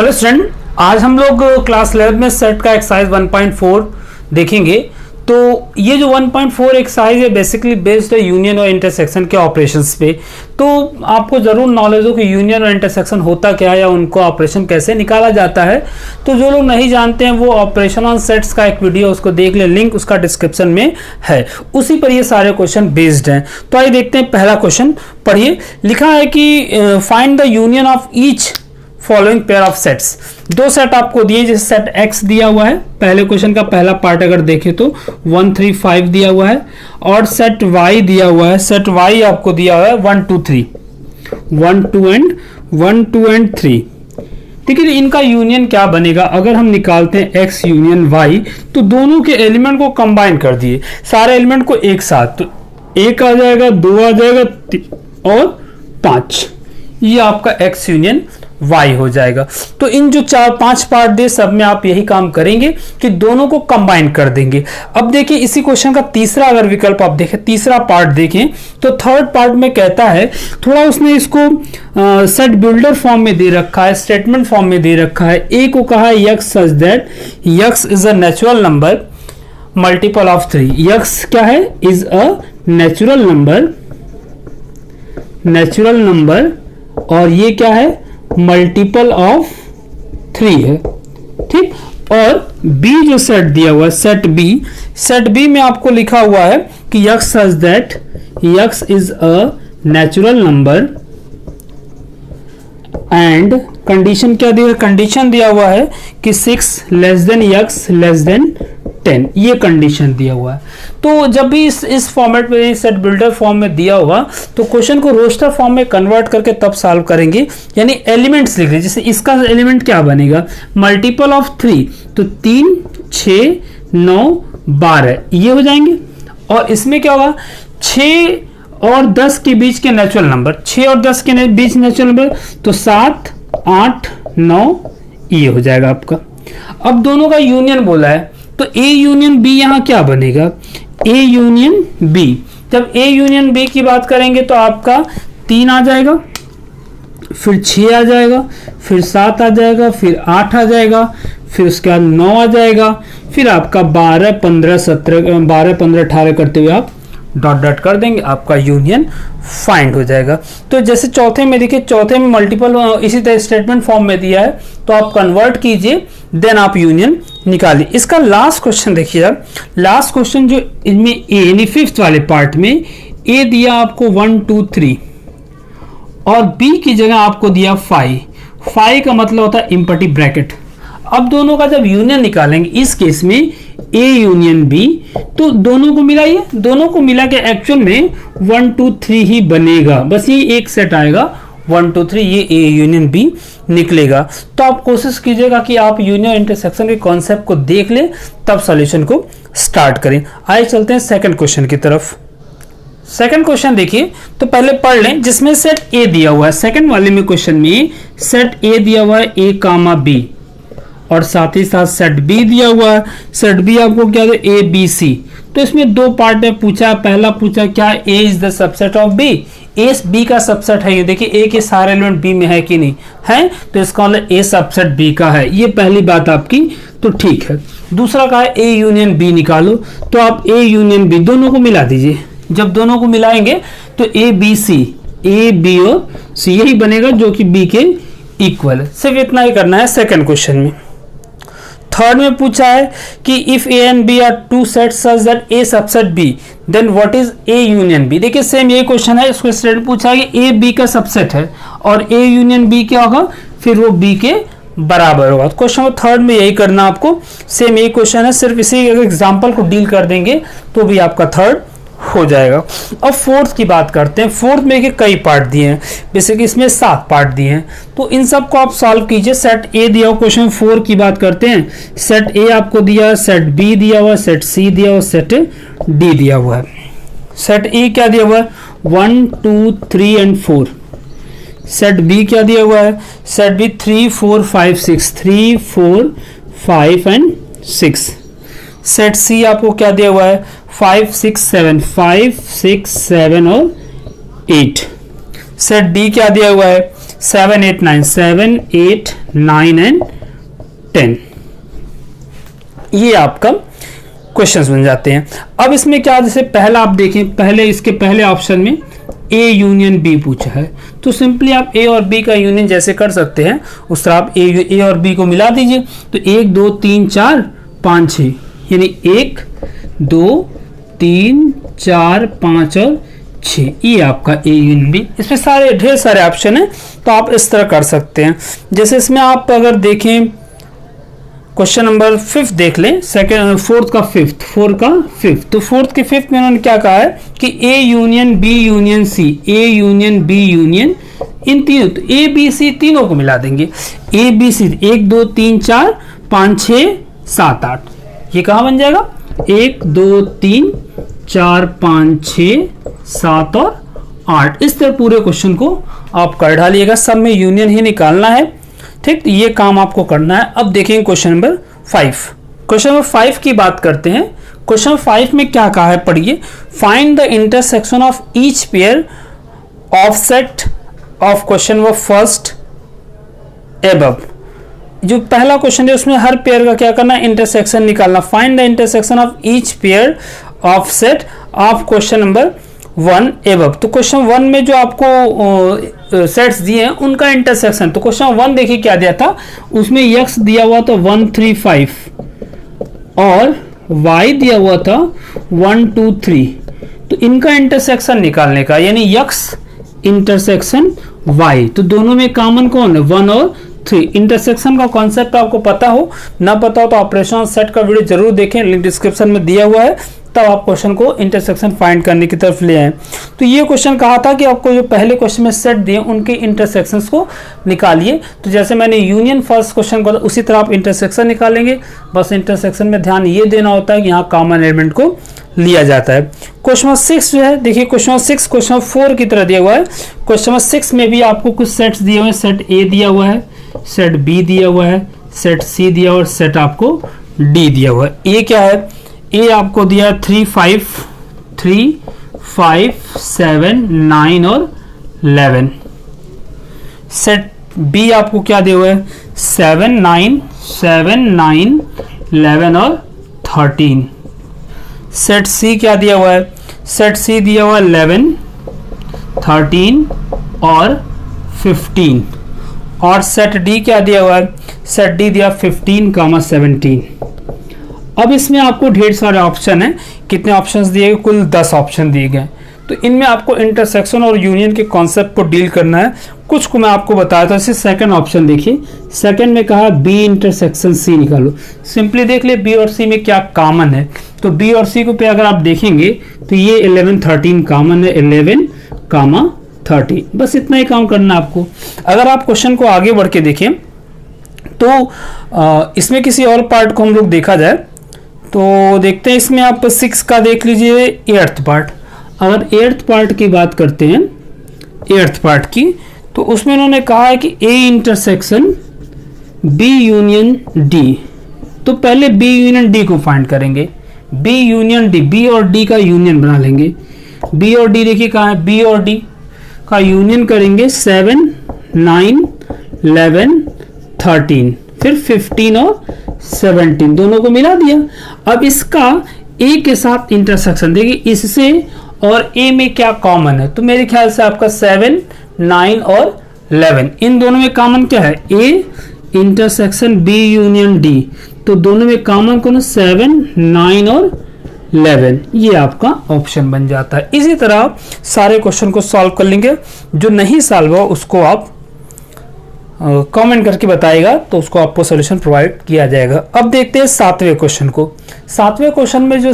Hello student, आज हम लोग क्लास 11 में सेट का एक्सरसाइज 1.4 देखेंगे। तो ये जो 1.4 एक्सरसाइज है बेसिकली बेस्ड है यूनियन और इंटरसेक्शन के ऑपरेशंस पे। तो आपको ज़रूर नॉलेज हो कि यूनियन और इंटरसेक्शन होता क्या है या उनको ऑपरेशन कैसे निकाला जाता है। तो जो लोग नहीं जानते हैं वो ऑपरेशन ऑन सेट्स का एक वीडियो उसको देख ले, लिंक उसका डिस्क्रिप्शन में है, उसी पर ये सारे क्वेश्चन बेस्ड हैं। तो आइए देखते हैं पहला क्वेश्चन पढ़िए। लिखा है कि find the union of each following pair of sets. दो सेट आपको दिए, जैसे सेट एक्स दिया हुआ है, पहले क्वेश्चन का पहला पार्ट अगर देखें तो 1 3 5 दिया हुआ है, और सेट वाई दिया हुआ है। सेट वाई आपको दिया हुआ है 1 2 3, 1 2 एंड 3। ठीक है, इनका यूनियन क्या बनेगा अगर हम निकालते हैं एक्स यूनियन वाई। तो दोनों के एलिमेंट को कंबाइन कर दिए, सारे एलिमेंट को एक साथ, तो एक आ जाएगा, दो आ जाएगा और 5। ये आपका एक्स यूनियन वाई हो जाएगा। तो इन जो 4-5 पार्ट दे सब में आप यही काम करेंगे कि दोनों को कंबाइन कर देंगे। अब देखिए इसी क्वेश्चन का तीसरा अगर विकल्प आप देखें, तीसरा पार्ट देखें तो थर्ड पार्ट में कहता है, थोड़ा उसने इसको सेट बिल्डर फॉर्म में दे रखा है, स्टेटमेंट फॉर्म में दे रखा है। ए को कहा है x such that x is a natural number multiple of 3। X क्या है? इज अ नेचुरल नंबर और ये क्या है? मल्टीपल ऑफ 3 है। ठीक, और बी जो सेट दिया हुआ है, सेट बी में आपको लिखा हुआ है कि x such that x is a natural number and condition क्या दिया? कंडीशन दिया हुआ है कि 6 less than x less than 10, ये कंडीशन दिया हुआ है। तो जब भी इस फॉर्मेट में सेट बिल्डर फॉर्म में दिया होगा तो क्वेश्चन को रोस्टर फॉर्म में कन्वर्ट करके तब सॉल्व करेंगे, यानी एलिमेंट्स लिख रहे। जैसे इसका एलिमेंट क्या बनेगा? मल्टीपल ऑफ 3, तो 3 6 9 12 ये हो जाएंगे। और इसमें क्या होगा? 6 और 10 के बीच के नेचुरल नंबर, 6 और 10 के बीच नेचुरल नंबर, तो 7 8 9 ये हो जाएगा आपका। अब दोनों का यूनियन बोला है, तो ए यूनियन बी यहां क्या बनेगा? A union B. जब ए यूनियन बी की बात करेंगे तो आपका 3 आ जाएगा, फिर 6 आ जाएगा, फिर 7 आ जाएगा, फिर 8 आ जाएगा, फिर उसके बाद 9 आ जाएगा, फिर आपका 12 15 17 12 15 18 करते हुए आप डॉट डॉट कर देंगे, आपका यूनियन फाइंड हो जाएगा। तो जैसे चौथे में देखिए, चौथे में मल्टीपल इसी तरह स्टेटमेंट फॉर्म में दिया है, तो आप कन्वर्ट कीजिए, देन आप यूनियन निकालिए। इसका लास्ट क्वेश्चन देखिए, लास्ट क्वेश्चन जो इनमें ए यानी फिफ्थ वाले पार्ट में ए दिया आपको 1 2 3 और बी की जगह आपको दिया 5 का मतलब होता है एम्प्टी ब्रैकेट। अब दोनों का जब यूनियन निकालेंगे, इस केस में ए यूनियन बी, तो दोनों को मिलाइए, दोनों को मिला के एक्चुअल में 1 2 3 ही बनेगा। बस ये एक सेट आएगा 1 2 3, ये ए यूनियन बी निकलेगा। तो आप कोशिश कीजिएगा कि आप यूनियन इंटरसेक्शन के कॉन्सेप्ट को देख लें, तब सॉल्यूशन को स्टार्ट करें। आइए चलते हैं सेकंड क्वेश्चन की तरफ। सेकंड क्वेश्चन देखिए, तो पहले पढ़ लें जिसमें सेट ए दिया हुआ है। सेकंड वाले में क्वेश्चन में सेट ए दिया हुआ है ए कामा बी, और साथ ही साथ सेट बी दिया हुआ है। सेट बी आपको क्या है? A B C. तो इसमें दो पार्ट में पूछा, पहला पूछा क्या? A is the subset of B. A B का सबसेट है, ये देखिए ए के सारे एलिमेंट बी में है कि नहीं है, तो इसका मतलब ए सबसेट बी का है। ये पहली बात आपकी, तो ठीक है। दूसरा कहा है ए यूनियन बी निकालो, तो आप ए यूनियन बी दोनों को मिला दीजिए। जब दोनों को मिलाएंगे तो ए बी सी, ए बी और सी यही बनेगा जो कि बी के इक्वल है। सिर्फ इतना ही करना है सेकेंड क्वेश्चन में। थर्ड में पूछा है कि if A and B are two sets such that A subset B, then what is A union B. देखिए सेम ये क्वेश्चन है, इसको स्टेटमेंट पूछा है कि ए बी का सबसेट है और ए यूनियन बी क्या होगा? फिर वो बी के बराबर होगा। तो क्वेश्चन नंबर थर्ड में यही करना आपको, सेम यही क्वेश्चन है, सिर्फ इसी एग्जाम्पल को डील कर देंगे तो भी आपका थर्ड हो जाएगा। अब फोर्थ की बात करते हैं। फोर्थ में कई पार्ट दिए हैं, बेसिकली इसमें 7 पार्ट दिए हैं, तो इन सब को आप सॉल्व कीजिए। सेट ए दिया हुआ, क्वेश्चन 4 की बात करते हैं। सेट ए आपको दिया, सेट बी दिया हुआ, सेट सी दिया हुआ, सेट डी दिया हुआ है। सेट ए क्या दिया हुआ है? 1 2 3 एंड 4। सेट बी क्या दिया हुआ है? Set B 3 4 5 6, 3 4 5 and 6। Set C आपको क्या दिया हुआ है? 5 6 7, 5 6 7 और 8। सेट डी क्या दिया हुआ है? 7 8 9, 7 8 9 एंड 10, ये आपका क्वेश्चंस बन जाते हैं। अब इसमें क्या, जैसे पहला आप देखें, पहले इसके पहले ऑप्शन में ए यूनियन बी पूछा है, तो सिंपली आप ए और बी का यूनियन जैसे कर सकते हैं उस तरह आप ए और बी को मिला दीजिए। तो 1 2 3 4 5 6, यानी 1 2 3 4 5 और 6, ये आपका ए यूनियन बी। इसमें सारे ढेर सारे ऑप्शन हैं, तो आप इस तरह कर सकते हैं। जैसे इसमें आप अगर देखें क्वेश्चन नंबर 5 देख लें, सेकंड फोर्थ का फिफ्थ, तो फोर्थ के फिफ्थ में उन्होंने क्या कहा है कि A union B union C, A union B union इन तीनों, तो ए बी सी तीनों को मिला देंगे। ए बी सी 1 2 3 4 5 6 7 8, ये कहाँ बन जाएगा 1 2 3 4 5 6 7 और 8। इस तरह पूरे क्वेश्चन को आप कर डालिएगा, सब में यूनियन ही निकालना है, ठीक। तो ये काम आपको करना है। अब देखेंगे क्वेश्चन नंबर 5। क्वेश्चन नंबर 5 की बात करते हैं। क्वेश्चन नंबर 5 में क्या कहा है, पढ़िए। Find the intersection of each pair offset of question number first above. जो पहला क्वेश्चन है उसमें हर पेयर का क्या करना है, इंटरसेक्शन निकालना। Find the intersection of each pair offset of question number 1 above. तो क्वेश्चन 1 में जो आपको सेट्स दिए हैं उनका इंटरसेक्शन, तो क्वेश्चन 1 देखिए क्या दिया था, उसमें x दिया हुआ था 1 3 5 और y दिया हुआ था 1 2 3। तो इनका इंटरसेक्शन निकालने का, यानी x इंटरसेक्शन y, तो दोनों में कॉमन कौन है 1 और 3। इंटरसेक्शन का कॉन्सेप्ट आपको पता हो ना पता हो तो ऑपरेशन सेट का वीडियो जरूर देखें, लिंक डिस्क्रिप्शन में दिया हुआ है, तब आप क्वेश्चन को इंटरसेक्शन फाइंड करने की तरफ ले आए। तो ये क्वेश्चन कहा था कि आपको जो पहले क्वेश्चन में सेट दिए उनके इंटरसेक्शंस को निकालिए। तो जैसे मैंने यूनियन फर्स्ट क्वेश्चन को, उसी तरह आप इंटरसेक्शन निकालेंगे। बस इंटरसेक्शन में ध्यान ये देना होता है कि यहाँ कॉमन एलिमेंट को लिया जाता है। क्वेश्चन नंबर 6 जो है, देखिए क्वेश्चन नंबर 6 क्वेश्चन नंबर 4 की तरह दिया हुआ है। क्वेश्चन नंबर 6 में भी आपको कुछ सेट्स दिए हुए हैं। सेट ए दिया हुआ है, सेट बी दिया हुआ है, सेट सी दिया हुआ है, सेट आपको डी दिया हुआ है। ए क्या है, ए आपको दिया 3 5 7 9 और 11। सेट बी आपको क्या दिया हुआ है 7 9 11 और 13। सेट सी क्या दिया हुआ है, सेट सी दिया हुआ है 11 13 और 15। और सेट डी क्या दिया हुआ है, सेट डी दिया 15 17। अब इसमें आपको ढेर सारे ऑप्शन हैं। कितने ऑप्शंस दिए गए, कुल 10 ऑप्शन दिए गए। तो इनमें आपको इंटरसेक्शन और यूनियन के कॉन्सेप्ट को डील करना है। कुछ को मैं आपको बताया था। जैसे सेकंड ऑप्शन देखिए, सेकंड में कहा बी इंटरसेक्शन सी निकालो। सिंपली देख ले बी और सी में क्या कॉमन है, तो बी और सी को पे अगर आप देखेंगे तो ये 11 13 कॉमन है, 11 30। बस इतना ही काम करना आपको। अगर आप क्वेश्चन को आगे बढ़ के देखें तो इसमें किसी और पार्ट को हम लोग देखा जाए तो देखते हैं। इसमें आप 6 का देख लीजिए 8th पार्ट। अगर 8th पार्ट की बात करते हैं, 8th पार्ट की, तो उसमें उन्होंने कहा है कि A intersection B union D. तो पहले बी यूनियन डी को फाइंड करेंगे। बी यूनियन डी, बी और डी का यूनियन बना लेंगे। बी और डी देखिए कहाँ है, बी और डी का यूनियन करेंगे 7 9 11 13, फिर 15 और 17 दोनों को मिला दिया। अब इसका ए के साथ इंटरसेक्शन देखिए, इससे और ए में क्या कॉमन है, तो मेरे ख्याल से आपका 7 9 और 11 इन दोनों में कॉमन क्या है, A intersection B union D. तो दोनों में कॉमन कौन है 7 9 और 11, ये आपका ऑप्शन बन जाता है। इसी तरह सारे क्वेश्चन को सॉल्व कर लेंगे। जो नहीं सॉल्व हो उसको आप कमेंट करके बताएगा तो उसको आपको सॉल्यूशन प्रोवाइड किया जाएगा। अब देखते हैं 7वें क्वेश्चन को। 7वें क्वेश्चन में जो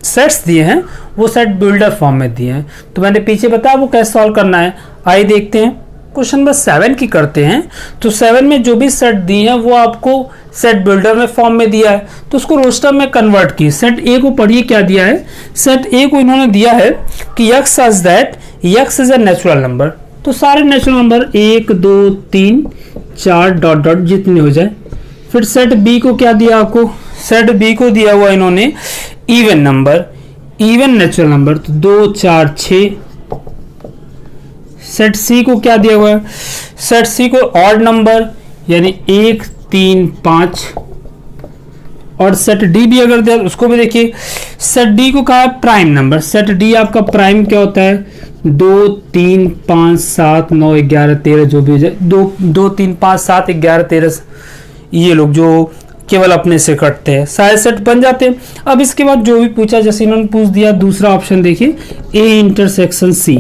सेट्स दिए हैं वो सेट बिल्डर फॉर्म में दिए हैं। तो मैंने पीछे बताया वो कैसे सॉल्व करना है, आइए देखते हैं। क्वेश्चन नंबर 7 की करते हैं। तो 7 में जो भी सेट दिए हैं वो आपको सेट बिल्डर में फॉर्म में दिया है, तो उसको रोस्टर में कन्वर्ट की। सेट ए को पढ़िए क्या दिया है, सेट ए को इन्होंने दिया है कि x such that x is a natural number. तो सारे नेचुरल नंबर 1 2 3 4 डॉट डॉट जितने हो जाए। फिर सेट बी को क्या दिया आपको, सेट बी को दिया हुआ इन्होंने even number, even natural number. तो 2 4 6 सेट सी को क्या दिया हुआ है, सेट सी को ऑड नंबर यानी 1 3 5, और सेट डी भी अगर दिया तो उसको भी देखिए। सेट डी को कहा है प्राइम नंबर, सेट डी आपका प्राइम क्या होता है 2 3 5 7 9 11 13, जो भी 2 2 3 5 7 11 13, ये लोग जो केवल अपने से कटते हैं सारे सेट बन जाते हैं। अब इसके बाद जो भी पूछा, जैसे इन्होंने पूछ दिया दूसरा ऑप्शन देखिए, ए इंटरसेक्शन सी,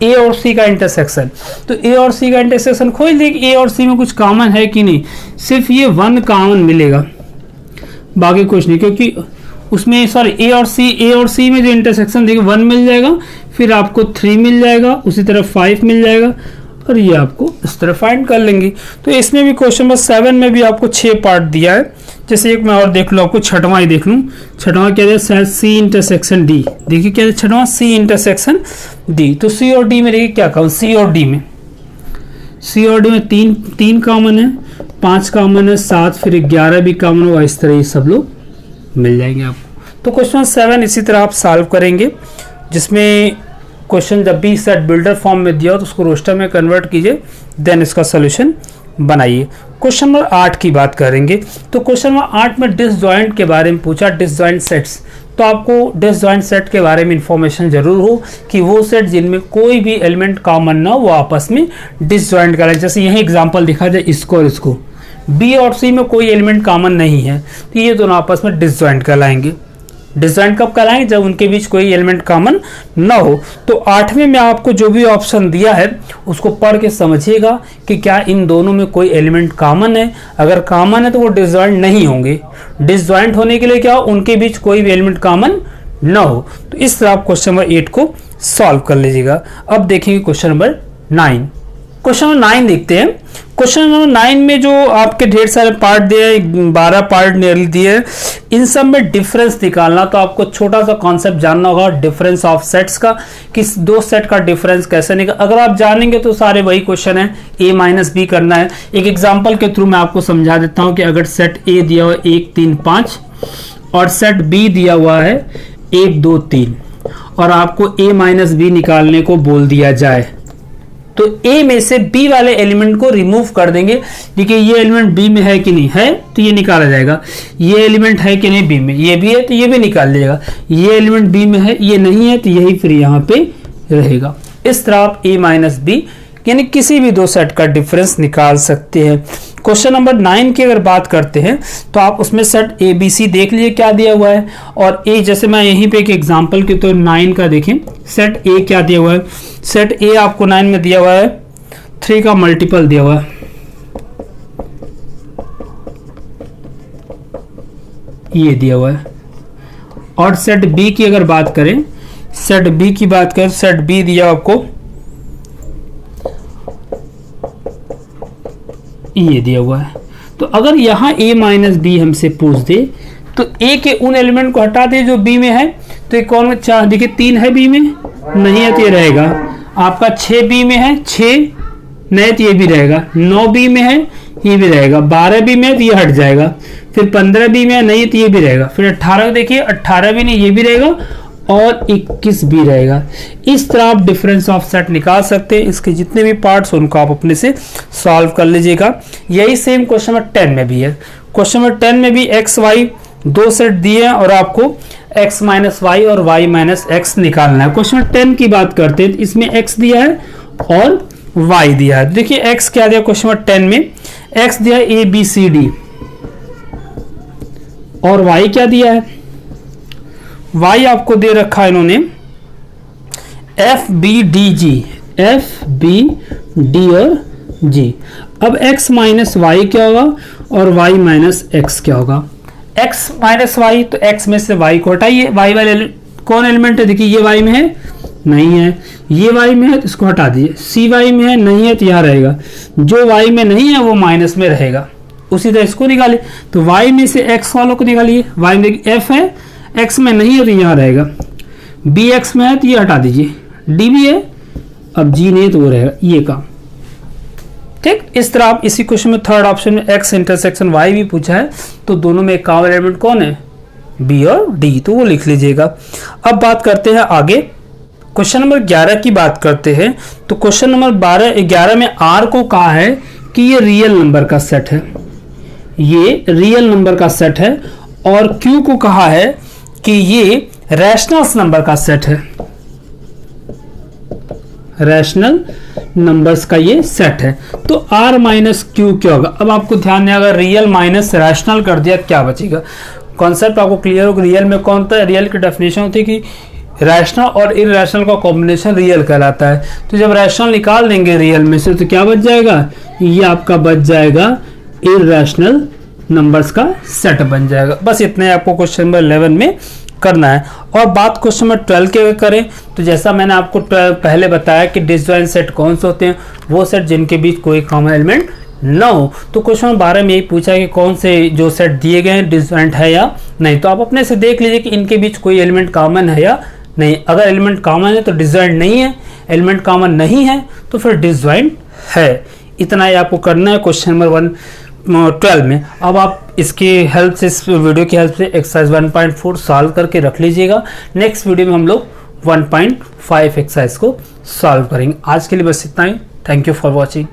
ए और सी का इंटरसेक्शन, तो ए और सी का इंटरसेक्शन खोज देखिए ए और सी में कुछ कॉमन है कि नहीं, सिर्फ ये 1 कॉमन मिलेगा, बाकी कुछ नहीं, क्योंकि उसमें सॉरी ए और सी में जो इंटरसेक्शन देखिए 1 मिल जाएगा, फिर आपको 3 मिल जाएगा, उसी तरह 5 मिल जाएगा, और ये आपको इस तरह फाइंड कर लेंगे। तो इसमें भी क्वेश्चन नंबर 7 में भी आपको 6 पार्ट दिया है। जैसे एक मैं और देख लूँ, आपको छठवां ही देख लूँ, छठवां क्या है, सी इंटरसेक्शन डी, देखिए क्या है छठवां, सी इंटरसेक्शन डी। तो सी और डी में देखिए क्या कॉमन, सी और डी में तीन कॉमन है, 5 कॉमन है, 7 फिर 11 भी कॉमन होगा, इस तरह ये सब लोग मिल जाएंगे आपको। तो क्वेश्चन 7 इसी तरह आप सॉल्व करेंगे, जिसमें क्वेश्चन जब भी सेट बिल्डर फॉर्म में दिया हो तो उसको रोस्टर में कन्वर्ट कीजिए, देन इसका सोल्यूशन बनाइए। क्वेश्चन नंबर 8 की बात करेंगे। तो क्वेश्चन नंबर 8 में डिसजॉइंट के बारे में पूछा, डिसजॉइंट सेट्स। तो आपको डिसजॉइंट सेट के बारे में इंफॉर्मेशन जरूर हो कि वो सेट जिनमें कोई भी एलिमेंट कॉमन ना हो वो आपस में डिसजॉइंट करें। जैसे यही एग्जांपल दिखा जाए, इसको और इसको, बी और सी में कोई एलिमेंट कॉमन नहीं है, तो ये दोनों आपस में डिसजॉइंट कहलाएंगे। डिसजॉइंट कब कहलाएंगे, जब उनके बीच कोई एलिमेंट कॉमन ना हो। तो 8वें में आपको जो भी ऑप्शन दिया है उसको पढ़ के समझिएगा कि क्या इन दोनों में कोई एलिमेंट कॉमन है। अगर कॉमन है तो वो डिसजॉइंट नहीं होंगे। डिसजॉइंट होने के लिए क्या हो, उनके बीच कोई भी एलिमेंट कॉमन ना हो। तो इस तरह आप क्वेश्चन नंबर 8 को सॉल्व कर लीजिएगा। अब देखेंगे क्वेश्चन नंबर 9। क्वेश्चन नंबर 9 देखते हैं। क्वेश्चन नंबर 9 में जो आपके ढेर सारे पार्ट दिए, 12 पार्ट नियरली दिए, इन सब में डिफरेंस निकालना। तो आपको छोटा सा कॉन्सेप्ट जानना होगा डिफरेंस ऑफ सेट्स का, कि दो सेट का डिफरेंस कैसे निकाल। अगर आप जानेंगे तो सारे वही क्वेश्चन है, a माइनस बी करना है। एक एग्जांपल के थ्रू मैं आपको समझा देता हूं कि अगर सेट a दिया हुआ है 1 3 5 और सेट b दिया हुआ है 1 2 3 और आपको a माइनस बी निकालने को बोल दिया जाए, तो A में से B वाले एलिमेंट को रिमूव कर देंगे। देखिए ये एलिमेंट B में है कि नहीं है, तो ये निकाला जाएगा। ये एलिमेंट है कि नहीं B में, ये भी है तो ये भी निकाल देगा। ये एलिमेंट B में है, ये नहीं है, तो यही फिर यहाँ पे रहेगा। इस तरह आप A माइनस बी यानी किसी भी दो सेट का डिफरेंस निकाल सकते हैं। क्वेश्चन नंबर 9 की अगर बात करते हैं तो आप उसमें सेट ए बी सी देख लीजिए क्या दिया हुआ है, और ए जैसे मैं यहीं पे एक एग्जांपल के तो 9 का देखें, सेट ए क्या दिया हुआ है। सेट ए आपको 9 में दिया हुआ है 3 का मल्टीपल दिया हुआ है, ये दिया हुआ है। और सेट बी की अगर बात करें, सेट बी की बात करें, सेट बी दिया आपको ये दिया हुआ है। तो अगर यहाँ a माइनस बी हमसे पूछ दे तो a के उन एलिमेंट को हटा दे जो b में है, तो ये कौन चार देखिए 3 है b में, नहीं है तो ये रहेगा आपका 6 b में है, 6 नहीं तो ये भी रहेगा, 9 b में है ये भी रहेगा, 12 b में है तो ये हट जाएगा, फिर 15 b में है नहीं तो ये भी रहेगा, फिर 18 देखिए 18 भी नहीं ये भी रहेगा और 21 भी रहेगा। इस तरह आप डिफरेंस ऑफ सेट निकाल सकते हैं। इसके जितने भी पार्ट्स उनको आप अपने से सॉल्व कर लीजिएगा। यही सेम क्वेश्चन नंबर 10 में भी है। क्वेश्चन नंबर 10 में भी एक्स वाई दो सेट दिए हैं और आपको x माइनस वाई और y माइनस एक्स निकालना है। क्वेश्चन नंबर 10 की बात करते हैं, इसमें x दिया है और y दिया है। देखिए x क्या दिया क्वेश्चन नंबर 10 में, x दिया a b c d और y क्या दिया है, y आपको दे रखा है इन्होंने f b d g, f b d और g। अब x माइनस वाई क्या होगा और y माइनस एक्स क्या होगा। x माइनस वाई तो x में से y को हटाइए, y वाले कौन एलिमेंट है, देखिए ये y में है नहीं है, ये y में है तो इसको हटा दीजिए, c y में है नहीं है तो यहाँ रहेगा, जो y में नहीं है वो माइनस में रहेगा। उसी तरह इसको निकाले तो y में से x वालों को निकालिए, y में देखिए f है, x में नहीं है तो यहाँ रहेगा, b x में है तो ये हटा दीजिए, d भी है अब g नहीं तो वो रहेगा ये काम। ठीक, इस तरह आप इसी क्वेश्चन में थर्ड ऑप्शन में x इंटरसेक्शन y भी पूछा है तो दोनों में एक कॉमन एलिमेंट कौन है, b और d, तो वो लिख लीजिएगा। अब बात करते हैं आगे क्वेश्चन नंबर 11 की बात करते हैं। तो क्वेश्चन नंबर 11 में आर को कहा है कि ये रियल नंबर का सेट है, ये रियल नंबर का सेट है, और क्यू को कहा है कि ये रैशनल नंबर का सेट है, रैशनल नंबर्स का ये सेट है। तो R माइनस क्यू क्या होगा? अब आपको ध्यान दें, अगर रियल माइनस रैशनल कर दिया क्या बचेगा? कॉन्सेप्ट आपको क्लियर हो? रियल में कौन होता है? रियल की डेफिनेशन होती है कि रैशनल और इरैशनल का कॉम्बिनेशन रियल कहलाता है। तो जब रैशनल निकाल देंगे रियल में से तो क्या बच जाएगा? ये आपका बच जाएगा इरैशनल नंबर्स का सेट बन जाएगा। बस इतने आपको क्वेश्चन नंबर 11 में करना है। और बात क्वेश्चन नंबर 12 के करें तो जैसा मैंने आपको पहले बताया कि डिसजॉइंट सेट कौन से होते हैं, वो सेट जिनके बीच कोई कॉमन एलिमेंट ना हो। तो क्वेश्चन नंबर 12 में यही पूछा कि कौन से जो सेट दिए गए हैं डिसजॉइंट है या नहीं। तो आप अपने से देख लीजिए कि इनके बीच कोई एलिमेंट कॉमन है या नहीं। अगर एलिमेंट कॉमन है तो डिसजॉइंट नहीं है, एलिमेंट कॉमन नहीं है तो फिर डिसजॉइंट है। इतना ही आपको करना है क्वेश्चन नंबर 12 में। अब आप इसकी हेल्प से, इस वीडियो की हेल्प से एक्सरसाइज 1.4 सॉल्व करके रख लीजिएगा। नेक्स्ट वीडियो में हम लोग 1.5 एक्सरसाइज को सॉल्व करेंगे। आज के लिए बस इतना ही। Thank you for watching.